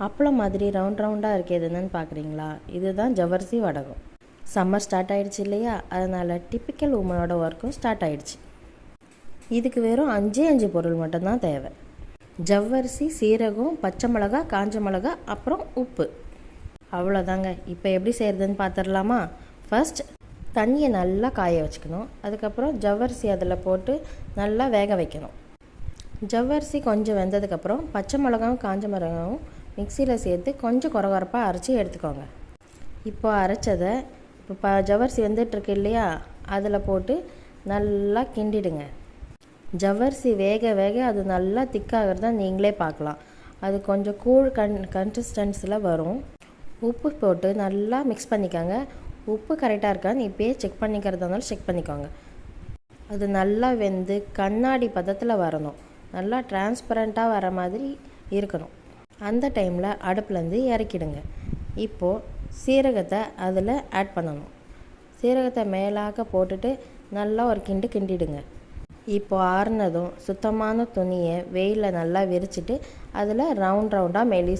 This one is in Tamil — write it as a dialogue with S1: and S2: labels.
S1: அப்பளம் மாதிரி ரவுண்டாக இருக்கிறது என்னன்னு பார்க்குறீங்களா? இதுதான் ஜவ்வரிசி வடகம். சம்மர் ஸ்டார்ட் ஆகிடுச்சு இல்லையா? அதனால் டிப்பிக்கல் உமனோட ஒர்க்கும் ஸ்டார்ட் ஆகிடுச்சு. இதுக்கு வெறும் 5 பொருள் மட்டும்தான் தேவை. ஜவ்வரிசி, சீரகம், பச்சை மிளகா, காஞ்ச மிளகா, அப்புறம் உப்பு. அவ்வளோதாங்க. இப்போ எப்படி செய்கிறதுன்னு பார்த்துடலாமா? ஃபர்ஸ்ட் தண்ணியை நல்லா காய வச்சுக்கணும். அதுக்கப்புறம் ஜவ்வரிசி அதில் போட்டு நல்லா வேக வைக்கணும். ஜவ்வரிசி கொஞ்சம் வெந்ததுக்கப்புறம் பச்சை மிளகாவும் காஞ்ச மிளகாவும் மிக்சியில் சேர்த்து கொஞ்சம் கொரகொரப்பாக அரைச்சி எடுத்துக்கோங்க. இப்போ அரைச்சதை இப்போ ஜவ்வரிசி வெந்துட்டுருக்கு இல்லையா, அதில் போட்டு நல்லா கிண்டிடுங்க. ஜவ்வரிசி வேக வேக அது நல்லா திக்காகிறத நீங்களே பார்க்கலாம். அது கொஞ்சம் கூழ் கன்சிஸ்டன்ஸில் வரும். உப்பு போட்டு நல்லா மிக்ஸ் பண்ணிக்கோங்க. உப்பு கரெக்டாக இருக்கான்னு இப்போயே செக் பண்ணிக்கிறதா இருந்தாலும் செக் பண்ணிக்கோங்க. அது நல்லா வெந்து கண்ணாடி பதத்தில் வரணும். நல்லா டிரான்ஸ்பரண்ட்டாக வர மாதிரி இருக்கணும். அந்த டைமில் அடுப்புலேருந்து இறக்கிடுங்க. இப்போது சீரகத்தை அதில் ஆட் பண்ணணும். சீரகத்தை மேலாக போட்டுட்டு நல்லா ஒரு கிண்டிடுங்க. இப்போது ஆறுனதும் சுத்தமான துணியை வெயிலில் நல்லா விரிச்சிட்டு அதில் ரவுண்டாக மெலிஸ்